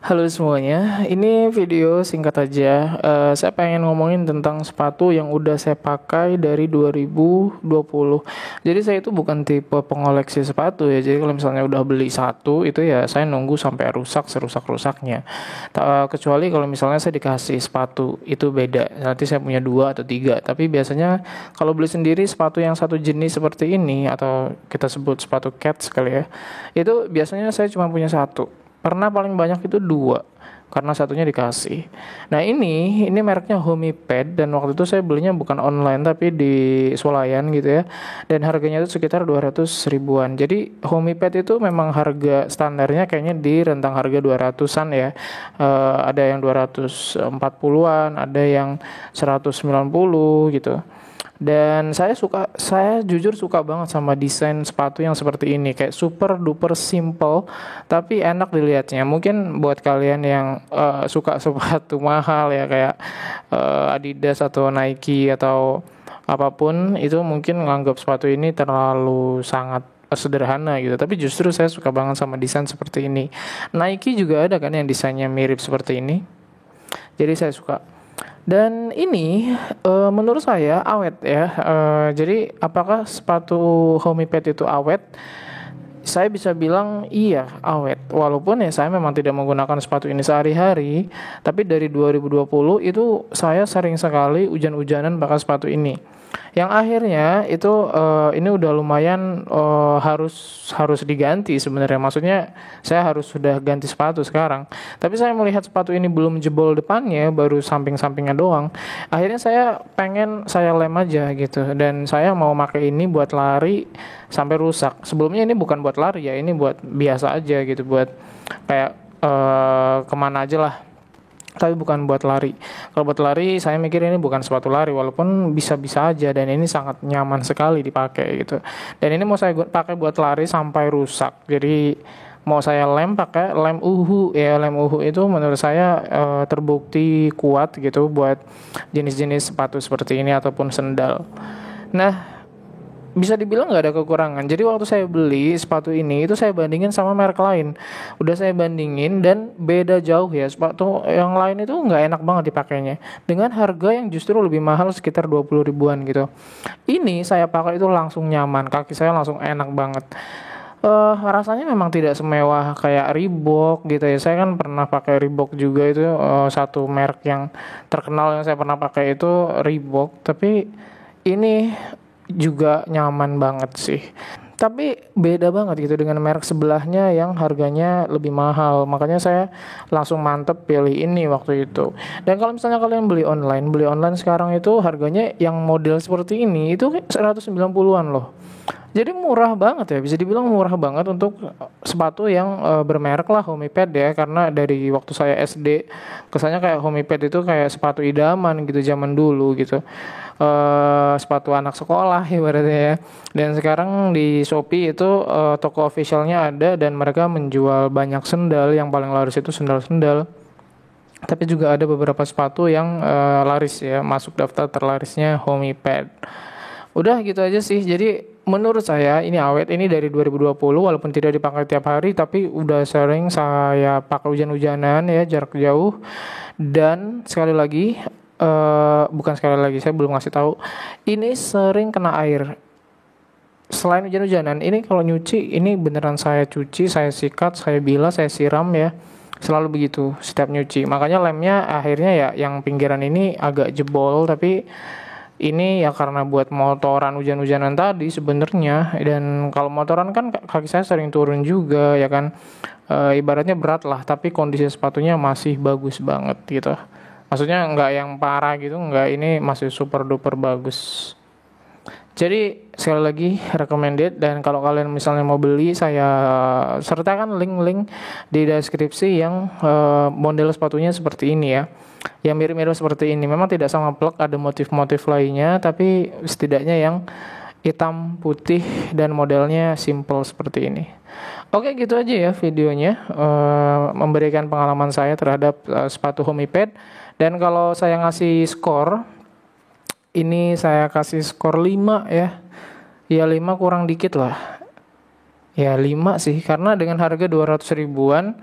Halo semuanya, ini video singkat aja. Saya pengen ngomongin tentang sepatu yang udah saya pakai dari 2020. Jadi saya itu bukan tipe pengoleksi sepatu ya. Jadi kalau misalnya udah beli satu itu ya saya nunggu sampai rusak serusak-rusaknya. Kecuali kalau misalnya saya dikasih sepatu itu beda. Nanti saya punya dua atau tiga. Tapi biasanya kalau beli sendiri sepatu yang satu jenis seperti ini atau kita sebut sepatu cats kali ya. Itu biasanya saya cuma punya satu. Pernah paling banyak itu dua karena satunya dikasih. Nah ini mereknya Homipad dan waktu itu saya belinya bukan online tapi di swalayan gitu ya. Dan harganya itu sekitar 200 ribuan. Jadi Homipad itu memang harga standarnya kayaknya di rentang harga 200-an ya. Ada yang 240-an, ada yang 190 gitu. Dan saya jujur suka banget sama desain sepatu yang seperti ini, kayak super duper simple tapi enak dilihatnya. Mungkin buat kalian yang suka sepatu mahal ya kayak Adidas atau Nike atau apapun itu mungkin nganggap sepatu ini terlalu sangat sederhana gitu. Tapi justru saya suka banget sama desain seperti ini. Nike juga ada kan yang desainnya mirip seperti ini. Jadi saya suka. Dan ini menurut saya awet ya. Jadi apakah sepatu Homipad itu awet? Saya bisa bilang iya awet. Walaupun ya saya memang tidak menggunakan sepatu ini sehari-hari, tapi dari 2020 itu saya sering sekali hujan-hujanan pakai sepatu ini. Yang akhirnya itu ini udah lumayan harus diganti sebenarnya. Maksudnya saya harus sudah ganti sepatu sekarang. Tapi saya melihat sepatu ini belum jebol depannya, baru samping-sampingnya doang. Akhirnya saya pengen saya lem aja gitu. Dan saya mau pakai ini buat lari sampai rusak. Sebelumnya ini bukan buat lari ya, ini buat biasa aja gitu, buat kayak kemana aja lah, tapi bukan buat lari. Kalau buat lari saya mikir ini bukan sepatu lari, walaupun bisa-bisa aja dan ini sangat nyaman sekali dipakai gitu. Dan ini mau saya pakai buat lari sampai rusak. Jadi mau saya lem pakai lem uhu ya. Lem uhu itu menurut saya terbukti kuat gitu buat jenis-jenis sepatu seperti ini ataupun sendal. Nah, bisa dibilang nggak ada kekurangan. Jadi waktu saya beli sepatu ini itu saya bandingin sama merek lain. Udah saya bandingin dan beda jauh ya. Sepatu yang lain itu nggak enak banget dipakainya. Dengan harga yang justru lebih mahal sekitar 20 ribuan gitu. Ini saya pakai itu langsung nyaman. Kaki saya langsung enak banget. Rasanya memang tidak semewah kayak Reebok gitu ya. Saya kan pernah pakai Reebok juga itu, satu merek yang terkenal yang saya pernah pakai itu Reebok. Tapi ini juga nyaman banget sih. Tapi beda banget gitu dengan merek sebelahnya yang harganya lebih mahal. Makanya saya langsung mantep pilih ini waktu itu. Dan kalau misalnya kalian beli online sekarang itu harganya yang model seperti ini itu 190-an loh. Jadi murah banget ya, bisa dibilang murah banget untuk sepatu yang bermerek lah Homipad ya. Karena dari waktu saya SD kesannya kayak Homipad itu kayak sepatu idaman gitu zaman dulu gitu. Sepatu anak sekolah ibaratnya ya. Dan sekarang di Shopee itu toko officialnya ada dan mereka menjual banyak sendal. Yang paling laris itu sendal-sendal. Tapi juga ada beberapa sepatu yang laris ya, masuk daftar terlarisnya Homipad. Udah gitu aja sih. Jadi menurut saya ini awet, ini dari 2020 walaupun tidak dipakai tiap hari tapi udah sering saya pakai hujan-hujanan ya, jarak jauh. Dan sekali lagi bukan sekali lagi, saya belum ngasih tahu. Ini sering kena air. Selain hujan-hujanan, ini kalau nyuci ini beneran saya cuci, saya sikat, saya bilas, saya siram ya. Selalu begitu setiap nyuci. Makanya lemnya akhirnya ya yang pinggiran ini agak jebol, tapi ini ya karena buat motoran hujan-hujanan tadi sebenarnya. Dan kalau motoran kan kaki saya sering turun juga ya kan, ibaratnya berat lah tapi kondisi sepatunya masih bagus banget gitu. Maksudnya nggak yang parah gitu, nggak, ini masih super duper bagus. Jadi sekali lagi recommended. Dan kalau kalian misalnya mau beli, saya sertakan link-link di deskripsi yang model sepatunya seperti ini ya, yang mirip-mirip seperti ini. Memang tidak sama plek, ada motif-motif lainnya, tapi setidaknya yang hitam putih dan modelnya simple seperti ini. Oke, gitu aja ya videonya, memberikan pengalaman saya terhadap sepatu Homipad. Dan kalau saya ngasih skor, ini saya kasih skor 5 ya. Ya 5 kurang dikit lah. Ya 5 sih, karena dengan harga 200 ribuan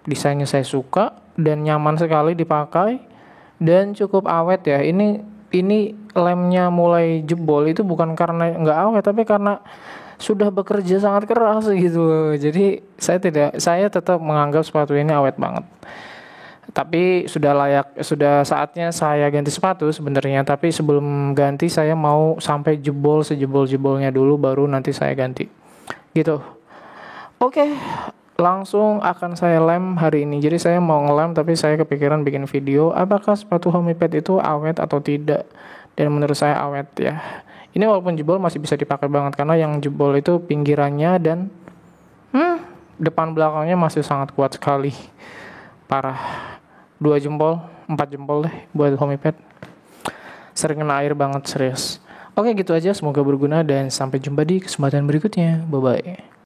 Desainnya saya suka dan nyaman sekali dipakai dan cukup awet ya. Ini lemnya mulai jebol itu bukan karena nggak awet, tapi karena sudah bekerja sangat keras gitu. Jadi saya tetap menganggap sepatu ini awet banget. Tapi sudah saatnya saya ganti sepatu sebenarnya. Tapi sebelum ganti saya mau sampai jebol sejebol-jebolnya dulu, baru nanti saya ganti. Gitu. Oke, langsung akan saya lem hari ini. Jadi saya mau ngelem, tapi saya kepikiran bikin video apakah sepatu Homiped itu awet atau tidak. Dan menurut saya awet ya. Ini walaupun jebol masih bisa dipakai banget, karena yang jebol itu pinggirannya dan depan belakangnya masih sangat kuat sekali. Parah. 2 jempol, 4 jempol deh buat Homiped. Sering kena air banget, serius. Oke, gitu aja, semoga berguna dan sampai jumpa di kesempatan berikutnya. Bye bye.